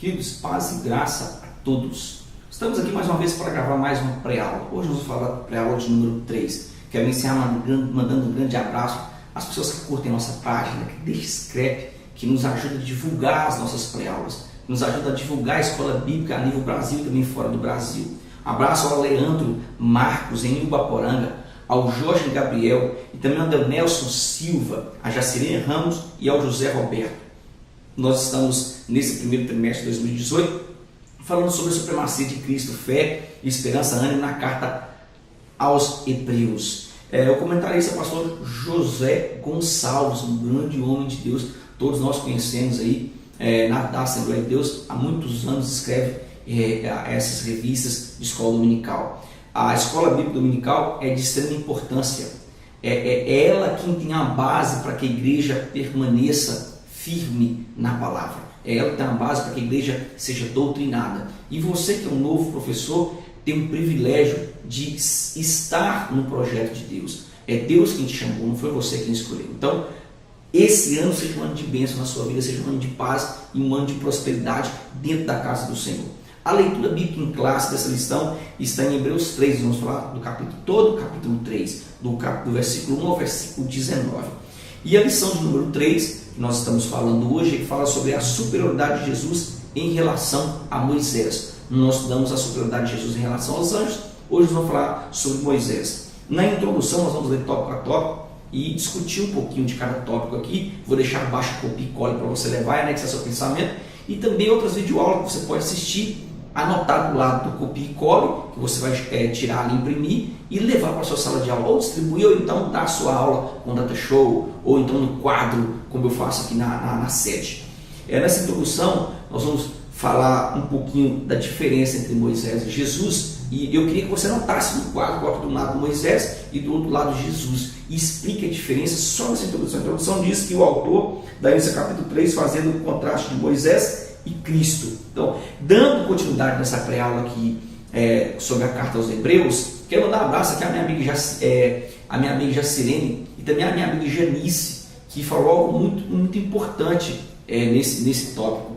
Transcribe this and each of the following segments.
Queridos, paz e graça a todos. Estamos aqui mais uma vez para gravar mais uma pré-aula. Hoje nós vamos falar da pré-aula de número 3. Quero iniciar mandando um grande abraço às pessoas que curtem a nossa página, que deixam inscrito, que nos ajuda a divulgar as nossas pré-aulas, que nos ajuda a divulgar a escola bíblica a nível Brasil e também fora do Brasil. Abraço ao Leandro Marcos em Ubaporanga, ao Jorge Gabriel e também ao Nelson Silva, a Jacirene Ramos e ao José Roberto. Nós estamos nesse primeiro trimestre de 2018 falando sobre a supremacia de Cristo, fé, esperança, ânimo na carta aos Hebreus. O comentarista é o pastor José Gonçalves, um grande homem de Deus, todos nós conhecemos aí da Assembleia de Deus, há muitos anos escreve essas revistas de escola dominical. A escola bíblica dominical é de extrema importância, é ela quem tem a base para que a igreja permaneça firme na palavra, é ela que tem a base para que a igreja seja doutrinada. E você que é um novo professor tem o privilégio de estar no projeto de Deus. É Deus quem te chamou, não foi você quem escolheu. Então, esse ano seja um ano de bênção na sua vida, seja um ano de paz e um ano de prosperidade dentro da casa do Senhor. A leitura bíblica em classe dessa lição está em Hebreus 3, vamos falar do capítulo todo, do capítulo 3, do versículo 1 ao versículo 19. E a lição de número 3, que nós estamos falando hoje, fala sobre a superioridade de Jesus em relação a Moisés. Nós estudamos a superioridade de Jesus em relação aos anjos, hoje nós vamos falar sobre Moisés. Na introdução nós vamos ler tópico a tópico e discutir um pouquinho de cada tópico aqui. Vou deixar abaixo o copia e cola para você levar e anexar seu pensamento, e também outras videoaulas que você pode assistir, anotar do lado do copia e cola, que você vai tirar ali, imprimir e levar para a sua sala de aula, ou distribuir, ou então dar a sua aula com data show, ou então no quadro, como eu faço aqui na sede. Nessa introdução nós vamos falar um pouquinho da diferença entre Moisés e Jesus, e eu queria que você anotasse no quadro, coloque de um lado Moisés e do outro lado Jesus, e explique a diferença só nessa introdução. A introdução diz que o autor dá nesse capítulo 3 fazendo o contraste de Moisés e Cristo. Então, dando continuidade nessa pré-aula aqui sobre a carta aos Hebreus, quero mandar um abraço aqui à minha amiga Jacirene e também à minha amiga Janice, que falou algo muito, muito importante nesse tópico.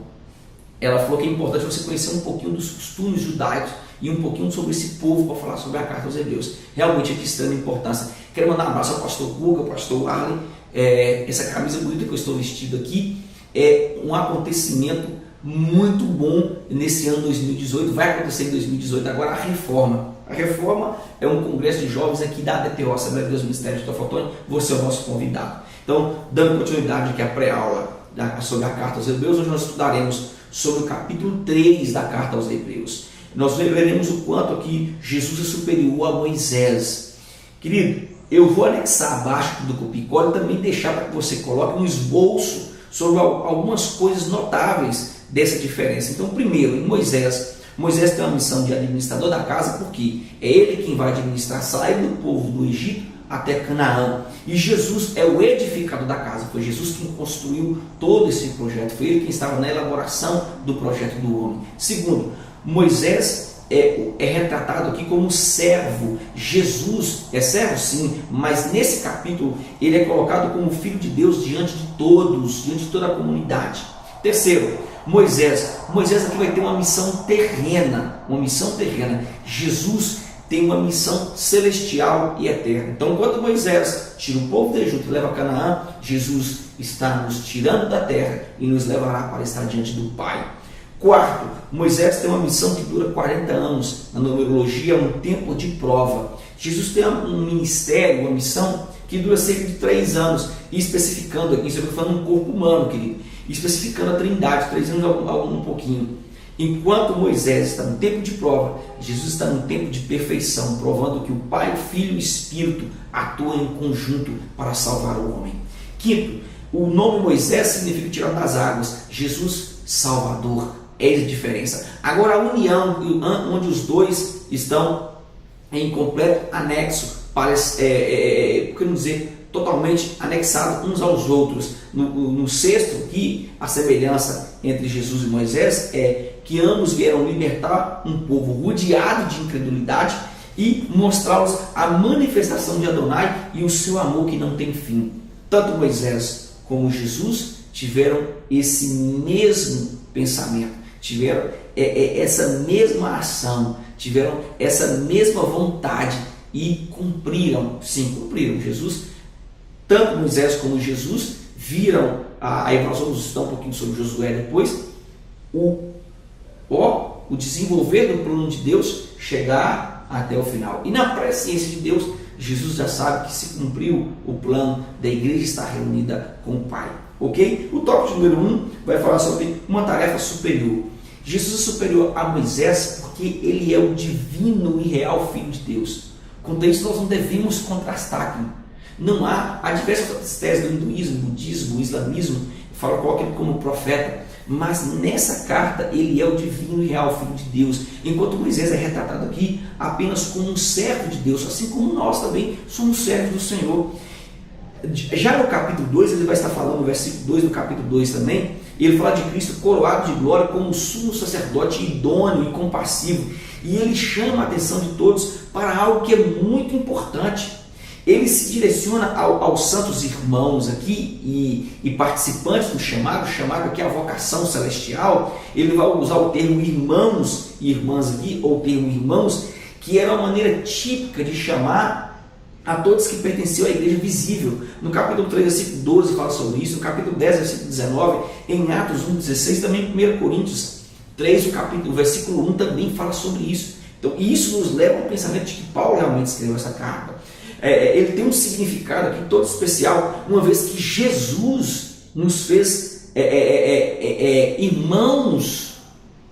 Ela falou que é importante você conhecer um pouquinho dos costumes judaicos e um pouquinho sobre esse povo para falar sobre a carta aos Hebreus. Realmente é de extrema importância. Quero mandar um abraço ao pastor Guga, ao pastor Arlen. Essa camisa bonita que eu estou vestido aqui é um acontecimento muito bom nesse ano 2018. Vai acontecer em 2018 agora a reforma. A reforma é um congresso de jovens aqui da ADTO, Assembleia de Deus Ministério de Teofotônio. Você é o nosso convidado. Então, dando continuidade aqui à pré-aula sobre a carta aos Hebreus, hoje nós estudaremos sobre o capítulo 3 da carta aos Hebreus. Nós veremos o quanto aqui Jesus é superior a Moisés. Querido, eu vou anexar abaixo do copia e cola e também deixar para que você coloque um esboço sobre algumas coisas notáveis dessa diferença. Então, primeiro, em Moisés tem uma missão de administrador da casa, porque é ele quem vai administrar a saída do povo do Egito até Canaã. E Jesus é o edificador da casa, foi Jesus quem construiu todo esse projeto, foi ele quem estava na elaboração do projeto do homem. Segundo, Moisés é retratado aqui como servo. Jesus é servo sim, mas nesse capítulo ele é colocado como filho de Deus diante de todos, diante de toda a comunidade. Terceiro, Moisés aqui vai ter uma missão terrena, Jesus tem uma missão celestial e eterna. Então, enquanto Moisés tira o povo do Egito e leva a Canaã, Jesus está nos tirando da terra e nos levará para estar diante do Pai. Quarto, Moisés tem uma missão que dura 40 anos. Na numerologia, é um tempo de prova. Jesus tem um ministério, uma missão que dura cerca de 3 anos. E especificando aqui, isso eu estou falando um corpo humano, querido, especificando a trindade, 3 anos um pouquinho. Enquanto Moisés está no tempo de prova, Jesus está no tempo de perfeição, provando que o Pai, o Filho e o Espírito atuam em conjunto para salvar o homem. Quinto, o nome Moisés significa tirado das águas, Jesus, Salvador. É a diferença. Agora, a união, onde os dois estão em completo anexo, por que não dizer, totalmente anexados uns aos outros. No sexto, que a semelhança entre Jesus e Moisés é que ambos vieram libertar um povo rodeado de incredulidade e mostrá-los a manifestação de Adonai e o seu amor que não tem fim. Tanto Moisés como Jesus tiveram esse mesmo pensamento. tiveram essa mesma ação, tiveram essa mesma vontade e cumpriram, sim, cumpriram. Jesus, tanto Moisés como Jesus, viram, aí nós vamos estudar um pouquinho sobre Josué depois, o desenvolver do plano de Deus chegar até o final. E na presciência de Deus, Jesus já sabe que se cumpriu o plano da igreja estar reunida com o Pai. Ok? O tópico número 1 vai falar sobre uma tarefa superior. Jesus é superior a Moisés porque ele é o divino e real Filho de Deus. Quanto a isso, nós não devemos contrastar aqui. Não há diversas outras teses do hinduísmo, budismo, islamismo, coloca ele como profeta, mas nessa carta ele é o divino e real Filho de Deus, enquanto Moisés é retratado aqui apenas como um servo de Deus, assim como nós também somos servos do Senhor. Já no capítulo 2, ele vai estar falando no versículo 2 do capítulo 2 também, ele fala de Cristo coroado de glória como sumo sacerdote idôneo e compassivo, e ele chama a atenção de todos para algo que é muito importante. Ele se direciona aos santos irmãos aqui e participantes do chamado aqui é a vocação celestial. Ele vai usar o termo irmãos e irmãs aqui, ou o termo irmãos, que era uma maneira típica de chamar a todos que pertenciam à igreja visível. No capítulo 3, versículo 12 fala sobre isso, no capítulo 10, versículo 19, em Atos 1, 16, também em 1 Coríntios 3, o versículo 1 também fala sobre isso. Então isso nos leva ao pensamento de que Paulo realmente escreveu essa carta. Ele tem um significado aqui todo especial, uma vez que Jesus nos fez irmãos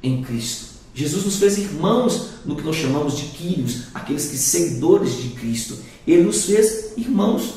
em Cristo. Jesus nos fez irmãos no que nós chamamos de quírios, aqueles que seguidores de Cristo. Ele nos fez irmãos.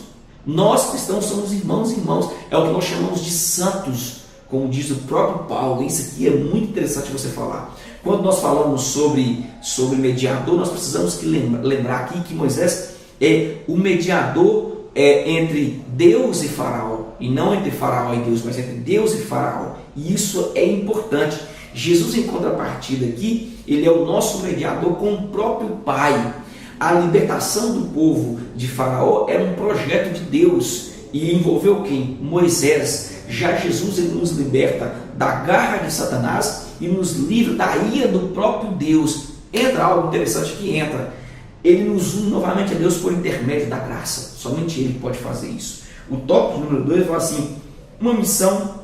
Nós cristãos somos irmãos e irmãos. É o que nós chamamos de santos, como diz o próprio Paulo. Isso aqui é muito interessante você falar. Quando nós falamos sobre mediador, nós precisamos lembrar aqui que Moisés é o mediador entre Deus e Faraó, e não entre Faraó e Deus, mas entre Deus e Faraó. E isso é importante. Jesus, em contrapartida aqui, ele é o nosso mediador com o próprio Pai. A libertação do povo de Faraó era um projeto de Deus e envolveu quem? Moisés. Já Jesus, ele nos liberta da garra de Satanás e nos livra da ira do próprio Deus. Entra algo interessante que entra. Ele nos une novamente a Deus por intermédio da graça. Somente Ele pode fazer isso. O tópico número 2 fala assim, uma missão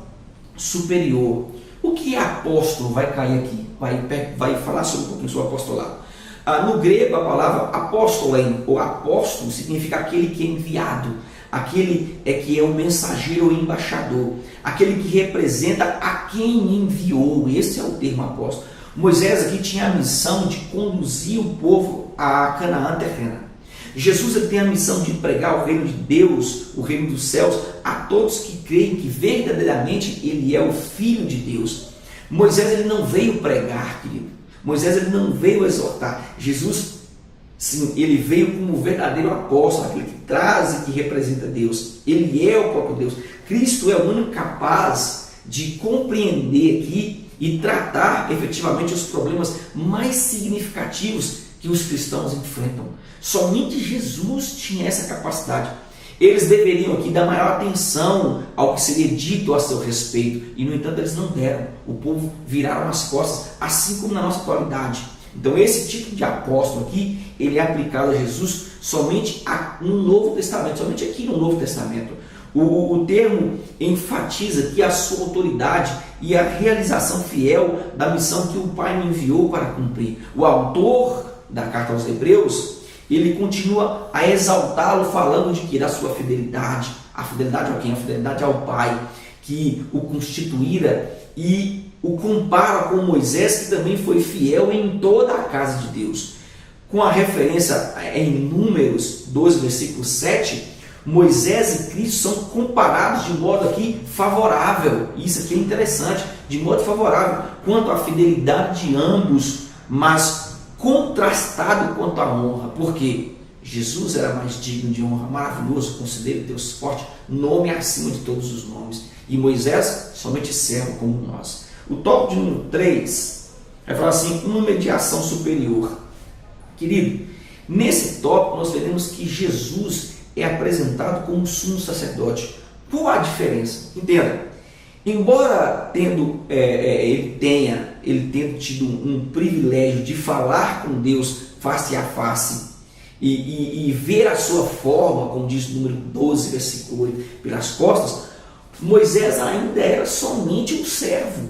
superior. O que é apóstolo vai cair aqui? Vai falar sobre um pouquinho sobre o apostolado. No grego, a palavra apóstolen, ou apóstolo, significa aquele que é enviado. Aquele que é o mensageiro ou embaixador. Aquele que representa a quem enviou. Esse é o termo apóstolo. Moisés aqui tinha a missão de conduzir o povo a Canaã terrena. Jesus ele tem a missão de pregar o reino de Deus, o reino dos céus, a todos que creem que verdadeiramente ele é o Filho de Deus. Moisés ele não veio pregar, querido. Moisés ele não veio exortar. Jesus, sim, ele veio como o verdadeiro apóstolo, aquele que traz e que representa Deus. Ele é o próprio Deus. Cristo é o único capaz de compreender aqui e tratar efetivamente os problemas mais significativos que os cristãos enfrentam. Somente Jesus tinha essa capacidade. Eles deveriam aqui dar maior atenção ao que seria dito a seu respeito, e no entanto eles não deram. O povo viraram as costas, assim como na nossa atualidade. Então esse tipo de apóstolo aqui, ele é aplicado a Jesus somente no Novo Testamento, somente aqui no Novo Testamento. O termo enfatiza aqui a sua autoridade e a realização fiel da missão que o Pai me enviou para cumprir. O autor da carta aos Hebreus, ele continua a exaltá-lo falando de que? Da sua fidelidade. A fidelidade a quem? A fidelidade ao Pai, que o constituíra, e o compara com Moisés, que também foi fiel em toda a casa de Deus. Com a referência em Números 12, versículo 7, Moisés e Cristo são comparados de modo aqui favorável. Isso aqui é interessante, de modo favorável quanto à fidelidade de ambos, mas contrastado quanto à honra. Porque Jesus era mais digno de honra, maravilhoso, considere Deus forte, nome acima de todos os nomes. E Moisés, somente servo como nós. O tópico de número 3 vai falar assim, uma mediação superior. Querido, nesse tópico nós veremos que Jesus é apresentado como sumo sacerdote. Qual a diferença? Entenda, embora ele tenha ele tendo tido um privilégio de falar com Deus face a face e ver a sua forma, como diz o número 12, versículo 8, pelas costas, Moisés ainda era somente um servo.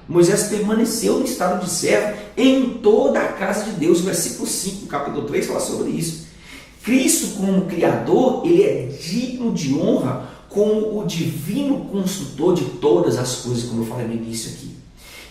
Moisés permaneceu no estado de servo em toda a casa de Deus. O versículo 5 do capítulo 3 fala sobre isso. Cristo, como Criador, ele é digno de honra como o divino construtor de todas as coisas, como eu falei no início aqui,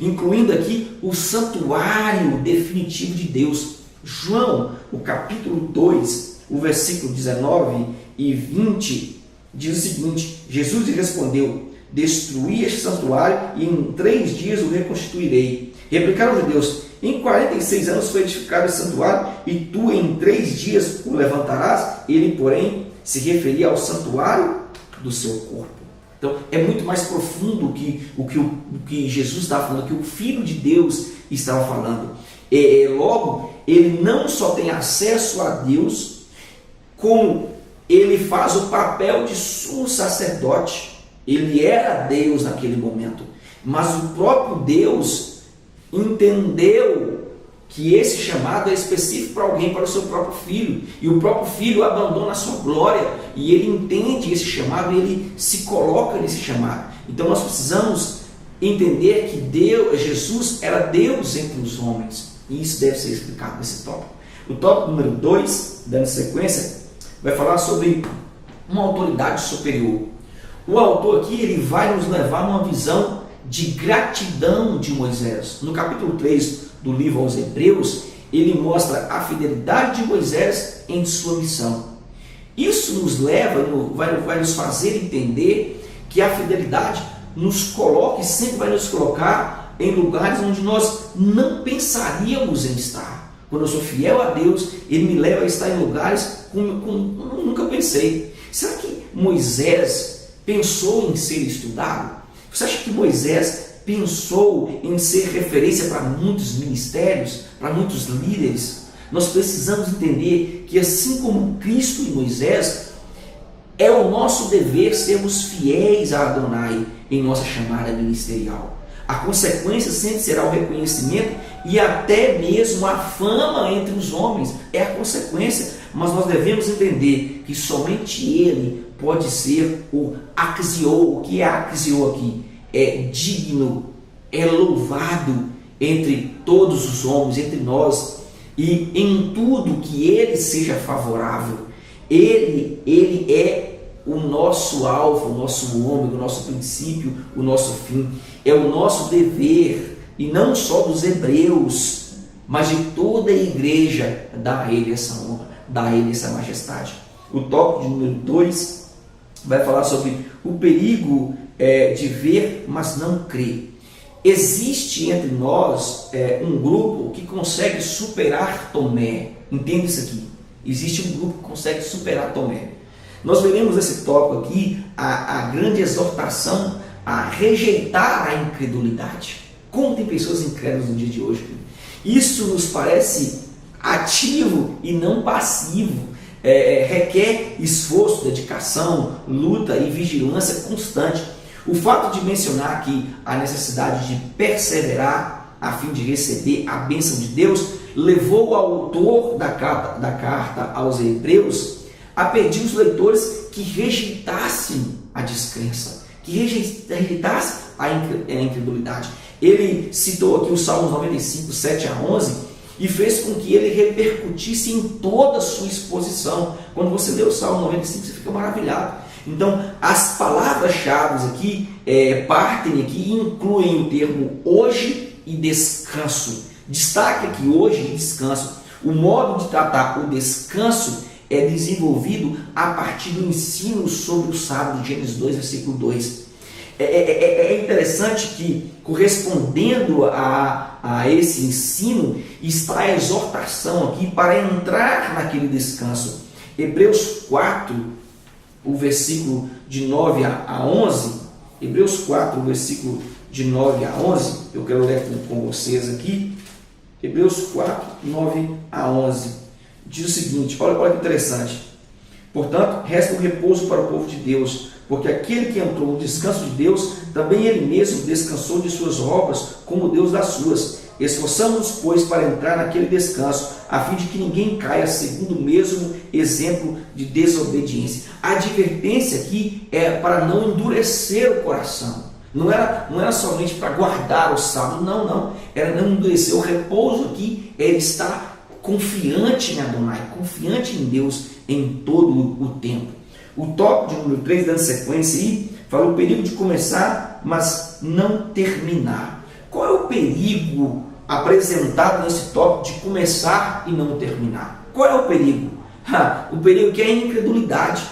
incluindo aqui o santuário definitivo de Deus. João, o capítulo 2, o versículo 19 e 20, diz o seguinte: Jesus lhe respondeu: destruí este santuário e em 3 dias o reconstituirei. Replicaram os judeus: em 46 anos foi edificado esse santuário e tu em 3 dias o levantarás? Ele, porém, se referia ao santuário do seu corpo. Então é muito mais profundo o que Jesus estava falando, que o Filho de Deus estava falando. Logo, ele não só tem acesso a Deus, como ele faz o papel de sumo sacerdote. Ele era Deus naquele momento, mas o próprio Deus entendeu que esse chamado é específico para alguém, para o seu próprio filho, e o próprio filho abandona a sua glória, e ele entende esse chamado, e ele se coloca nesse chamado. Então nós precisamos entender que Jesus era Deus entre os homens, e isso deve ser explicado nesse tópico. O tópico número 2, dando sequência, vai falar sobre uma autoridade superior. O autor aqui ele vai nos levar numa visão de gratidão de Moisés. No capítulo 3 do livro aos Hebreus, ele mostra a fidelidade de Moisés em sua missão. Isso nos leva, vai nos fazer entender que a fidelidade nos coloca e sempre vai nos colocar em lugares onde nós não pensaríamos em estar. Quando eu sou fiel a Deus, ele me leva a estar em lugares como eu nunca pensei. Será que Moisés pensou em ser estudado? Você acha que Moisés pensou em ser referência para muitos ministérios, para muitos líderes? Nós precisamos entender que assim como Cristo e Moisés, é o nosso dever sermos fiéis a Adonai em nossa chamada ministerial. A consequência sempre será o reconhecimento e até mesmo a fama entre os homens. É a consequência, mas nós devemos entender que somente Ele pode ser o axiou. O que é axiou aqui? É digno, é louvado entre todos os homens, entre nós, e em tudo que Ele seja favorável. Ele é o nosso alvo, o nosso ômega, o nosso princípio, o nosso fim. É o nosso dever, e não só dos hebreus, mas de toda a igreja, dar a Ele essa honra, dar a Ele essa majestade. O tópico de número 2 vai falar sobre o perigo de ver, mas não crer. Existe entre nós um grupo que consegue superar Tomé. Entenda isso aqui. Existe um grupo que consegue superar Tomé. Nós veremos nesse tópico aqui a grande exortação a rejeitar a incredulidade. Como tem pessoas incrédulas no dia de hoje? Isso nos parece ativo e não passivo. Requer esforço, dedicação, luta e vigilância constante. O fato de mencionar aqui a necessidade de perseverar a fim de receber a bênção de Deus levou o autor da carta aos Hebreus a pedir aos leitores que rejeitassem a descrença, que rejeitassem a incredulidade. Ele citou aqui o Salmos 95, 7 a 11 e fez com que ele repercutisse em toda a sua exposição. Quando você lê o Salmo 95, você fica maravilhado. Então, as palavras-chave aqui partem aqui e incluem o termo hoje e descanso. Destaque aqui hoje e descanso. O modo de tratar o descanso é desenvolvido a partir do ensino sobre o sábado, Gênesis 2, versículo 2. É interessante que, correspondendo a esse ensino, está a exortação aqui para entrar naquele descanso. Hebreus 4, o versículo de 9 a 11. Hebreus 4, o versículo de 9 a 11. Eu quero ler com vocês aqui. Hebreus 4, 9 a 11. Diz o seguinte, olha que interessante. Portanto, resta um repouso para o povo de Deus, porque aquele que entrou no descanso de Deus, também ele mesmo descansou de suas obras, como Deus das suas. Esforçamos-nos, pois, para entrar naquele descanso, a fim de que ninguém caia segundo o mesmo exemplo de desobediência. A advertência aqui é para não endurecer o coração. Não era somente para guardar o sábado, não. Era não endurecer. O repouso aqui é estar confiante em Adonai, confiante em Deus em todo o tempo. O tópico de número 3, dando sequência aí, fala o perigo de começar, mas não terminar. Qual é o perigo apresentado nesse tópico de começar e não terminar? Qual é o perigo? O perigo que é a incredulidade.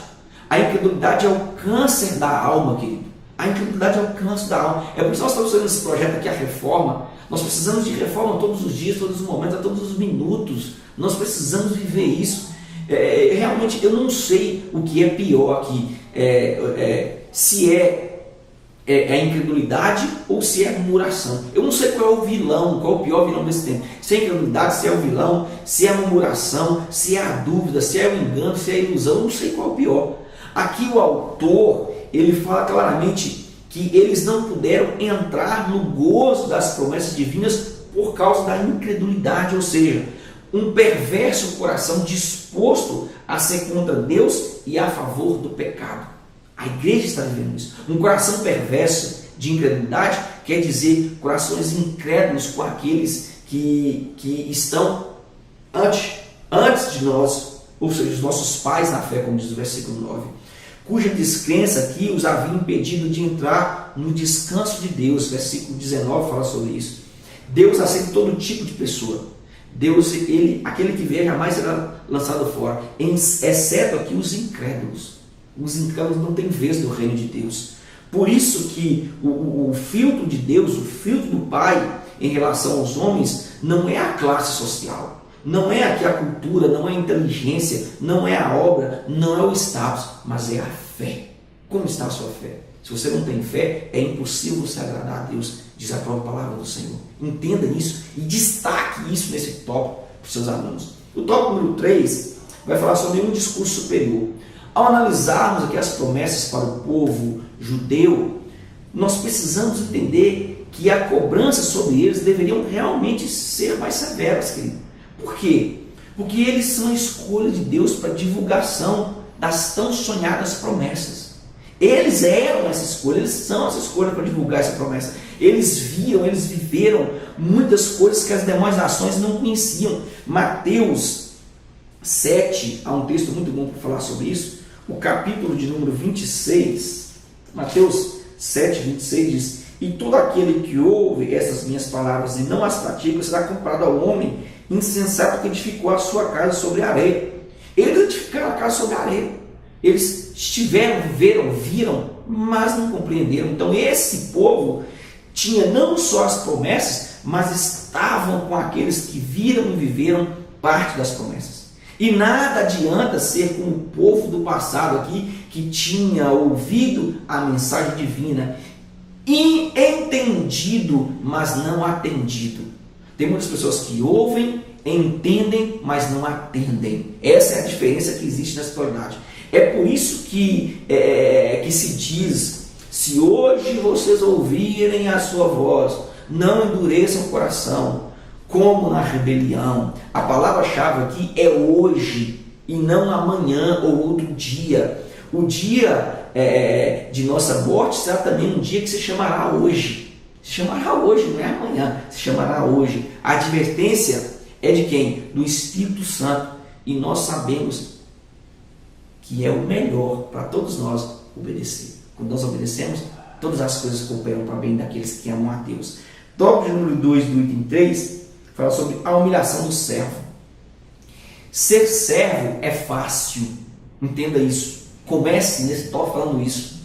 A incredulidade é o câncer da alma, querido. A incredulidade é o câncer da alma. É por isso que nós estamos fazendo esse projeto aqui, a reforma. Nós precisamos de reforma todos os dias, todos os momentos, a todos os minutos. Nós precisamos viver isso. Realmente eu não sei o que é pior aqui. Se é a incredulidade ou se é a murmuração. Eu não sei qual é o vilão, qual é o pior vilão desse tempo. Se é a incredulidade, se é o vilão, se é a murmuração, se é a dúvida, se é o engano, se é a ilusão. Eu não sei qual é o pior. Aqui o autor, ele fala claramente que eles não puderam entrar no gozo das promessas divinas por causa da incredulidade, ou seja, um perverso coração disposto a ser contra Deus e a favor do pecado. A igreja está vivendo isso. Um coração perverso de incredulidade quer dizer corações incrédulos com aqueles que estão antes de nós, ou seja, os nossos pais na fé, como diz o versículo 9, cuja descrença aqui os havia impedido de entrar no descanso de Deus. Versículo 19 fala sobre isso. Deus aceita todo tipo de pessoa. Deus, aquele que vier jamais será lançado fora, exceto aqui os incrédulos. Os incrédulos não têm vez no reino de Deus. Por isso que o filtro de Deus, o filtro do Pai em relação aos homens, não é a classe social, não é aqui a cultura, não é a inteligência, não é a obra, não é o status, mas é a fé. Como está a sua fé? Se você não tem fé, é impossível você agradar a Deus, diz a própria palavra do Senhor. Entenda isso e destaque isso nesse tópico para os seus alunos. O tópico número 3 vai falar sobre um discurso superior. Ao analisarmos aqui as promessas para o povo judeu, nós precisamos entender que a cobrança sobre eles deveriam realmente ser mais severas, querido. Por quê? Porque eles são a escolha de Deus para a divulgação das tão sonhadas promessas. Eles eram essa escolha, eles são essa escolha para divulgar essa promessa. Eles viram, eles viveram muitas coisas que as demais nações não conheciam. Mateus 7, há um texto muito bom para falar sobre isso. O capítulo de número 26, Mateus 7, 26 diz: e todo aquele que ouve essas minhas palavras e não as pratica será comparado ao homem insensato que edificou a sua casa sobre a areia. Eles edificaram a casa sobre a areia. Eles viram, mas não compreenderam. Então esse povo tinha não só as promessas, mas estavam com aqueles que viram e viveram parte das promessas. E nada adianta ser como o povo do passado aqui, que tinha ouvido a mensagem divina e entendido, mas não atendido. Tem muitas pessoas que ouvem, entendem, mas não atendem. Essa é a diferença que existe na atualidade. É por isso que se diz: se hoje vocês ouvirem a sua voz, não endureçam o coração, como na rebelião. A palavra-chave aqui é hoje, e não amanhã ou outro dia. O dia de nossa morte será também um dia que se chamará hoje. Se chamará hoje, não é amanhã, se chamará hoje. A advertência é de quem? Do Espírito Santo. E nós sabemos que é o melhor para todos nós obedecer. Quando nós obedecemos, todas as coisas cooperam para bem daqueles que amam a Deus. Tópico número 2 do item 3 fala sobre a humilhação do servo. Ser servo é fácil, entenda isso. Comece nesse tópico falando isso.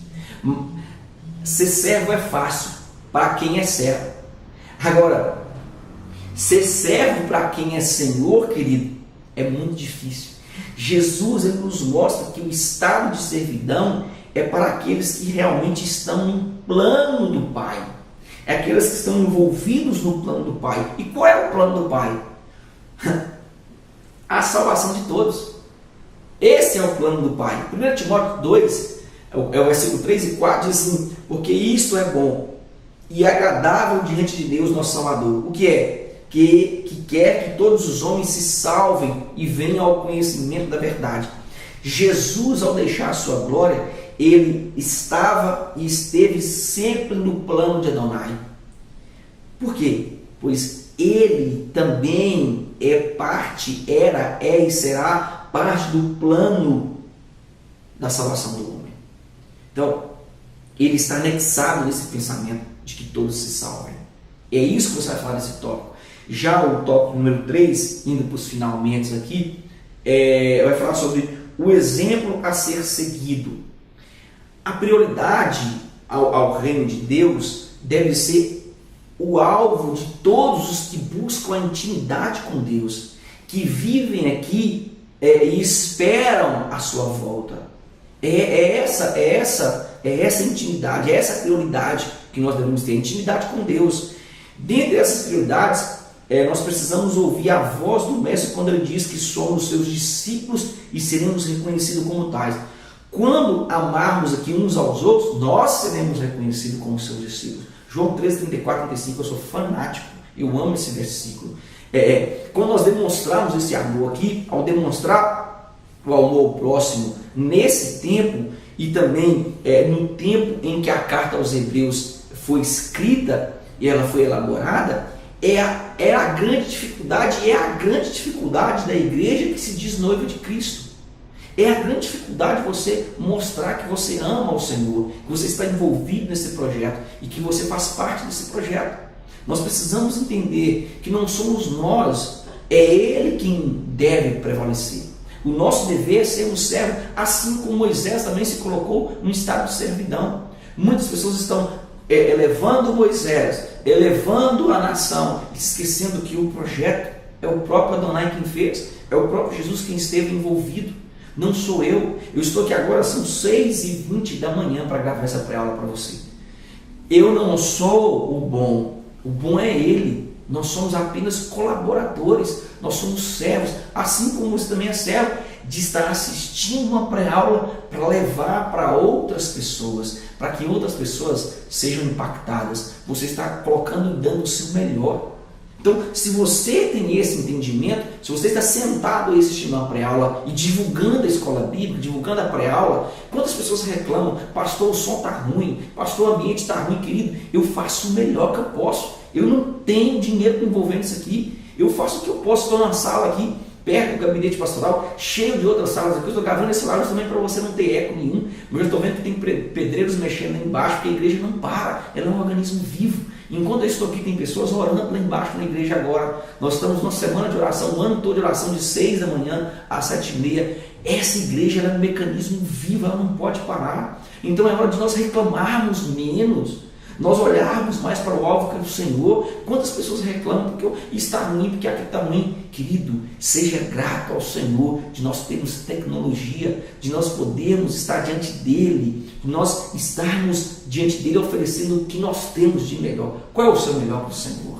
Ser servo é fácil para quem é servo. Agora, ser servo para quem é Senhor, querido, é muito difícil. Jesus, ele nos mostra que o estado de servidão é para aqueles que realmente estão no plano do Pai. É aqueles que estão envolvidos no plano do Pai. E qual é o plano do Pai? A salvação de todos. Esse é o plano do Pai. 1 Timóteo 2 É o versículo 3 e 4, diz assim: porque isto é bom e agradável diante de Deus, nosso Salvador. O que é? Que quer que todos os homens se salvem e venham ao conhecimento da verdade. Jesus, ao deixar a sua glória, ele estava e esteve sempre no plano de Adonai. Por quê? Pois ele também é parte, era, é e será parte do plano da salvação do homem. Então, ele está anexado nesse pensamento de que todos se salvem. É isso que você vai falar nesse tópico. Já o tópico número 3, indo para os finalmente aqui, vai falar sobre o exemplo a ser seguido. A prioridade ao reino de Deus deve ser o alvo de todos os que buscam a intimidade com Deus, que vivem aqui e esperam a sua volta. É essa intimidade, é essa prioridade que nós devemos ter, intimidade com Deus. Dentre essas prioridades, nós precisamos ouvir a voz do Mestre quando ele diz que somos seus discípulos e seremos reconhecidos como tais. Quando amarmos aqui uns aos outros, nós seremos reconhecidos como seus discípulos. João 13, 34, 35, eu sou fanático, eu amo esse versículo. Quando nós demonstrarmos esse amor aqui, ao demonstrar o amor ao próximo nesse tempo e também no tempo em que a carta aos Hebreus foi escrita e ela foi elaborada, é a grande dificuldade da igreja que se diz noiva de Cristo. É a grande dificuldade de você mostrar que você ama o Senhor, que você está envolvido nesse projeto e que você faz parte desse projeto. Nós precisamos entender que não somos nós, é Ele quem deve prevalecer. O nosso dever é ser um servo, assim como Moisés também se colocou no estado de servidão. Muitas pessoas estão elevando Moisés, elevando a nação, esquecendo que o projeto é o próprio Adonai quem fez, é o próprio Jesus quem esteve envolvido. Não sou eu. Eu estou aqui agora, são 6h20 da manhã para gravar essa pré-aula para você. Eu não sou o bom é Ele. Nós somos apenas colaboradores, nós somos servos, assim como você também é servo, de estar assistindo uma pré-aula para levar para outras pessoas, para que outras pessoas sejam impactadas. Você está colocando e dando o seu melhor. Então, se você tem esse entendimento, se você está sentado aí assistindo uma pré-aula e divulgando a escola bíblica, divulgando a pré-aula, quantas pessoas reclamam: pastor, o som está ruim, pastor, o ambiente está ruim, querido? Eu faço o melhor que eu posso. Eu não tenho dinheiro para envolver nisso aqui. Eu faço o que eu posso. Estou numa sala aqui, perto do gabinete pastoral, cheio de outras salas aqui. Eu estou gravando esse lado também para você não ter eco nenhum. Mas eu estou vendo que tem pedreiros mexendo lá embaixo, porque a igreja não para. Ela é um organismo vivo. Enquanto eu estou aqui, tem pessoas orando lá embaixo na igreja agora. Nós estamos numa semana de oração, um ano todo de oração, de 6 da manhã às 7h30. Essa igreja ela é um mecanismo vivo, ela não pode parar. Então é hora de nós reclamarmos menos, nós olharmos mais para o alvo que é o Senhor. Quantas pessoas reclamam porque está ruim, porque aqui está ruim? Querido, seja grato ao Senhor de nós termos tecnologia, de nós podermos estar diante dEle, de nós estarmos diante dEle oferecendo o que nós temos de melhor. Qual é o seu melhor para o Senhor?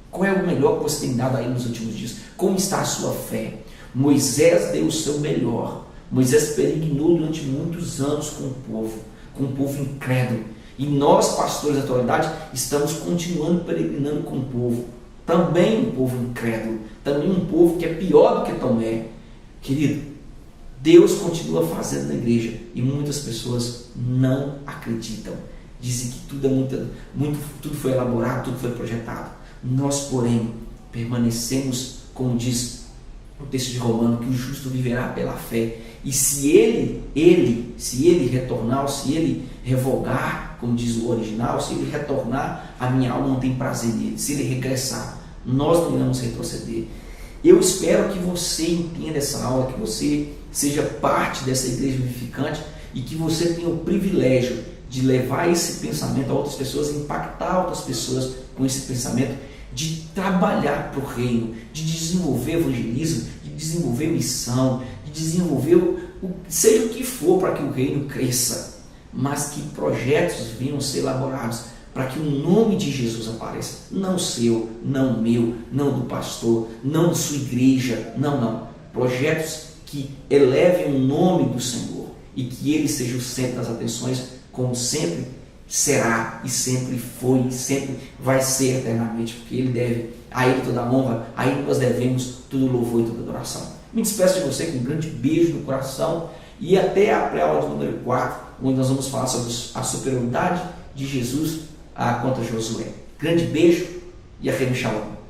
Qual é o melhor que você tem dado aí nos últimos dias? Como está a sua fé? Moisés deu o seu melhor. Moisés peregrinou durante muitos anos com o povo incrédulo. E nós, pastores da autoridade, estamos continuando peregrinando com o povo. Também um povo incrédulo. Também um povo que é pior do que Tomé. Querido, Deus continua fazendo na igreja. E muitas pessoas não acreditam. Dizem que tudo foi elaborado, tudo foi projetado. Nós, porém, permanecemos, como diz o texto de Romano, que o justo viverá pela fé. E se ele retornar, ou se ele revogar, como diz o original, se ele retornar, a minha alma não tem prazer nele. Se ele regressar, nós não iremos retroceder. Eu espero que você entenda essa aula, que você seja parte dessa igreja vivificante e que você tenha o privilégio de levar esse pensamento a outras pessoas, impactar outras pessoas com esse pensamento, de trabalhar para o reino, de desenvolver evangelismo, de desenvolver missão, de desenvolver seja o que for para que o reino cresça, mas que projetos venham ser elaborados para que o nome de Jesus apareça, não seu, não meu, não do pastor, não de sua igreja, não, projetos que elevem o nome do Senhor. e que Ele seja o centro das atenções, como sempre será e sempre foi e sempre vai ser eternamente, porque Ele deve a Ele toda a honra, a Ele nós devemos todo louvor e toda adoração. Me despeço de você com um grande beijo no coração e até a pré-aula de número 4, onde nós vamos falar sobre a superioridade de Jesus contra Josué. Grande beijo e a Shalom.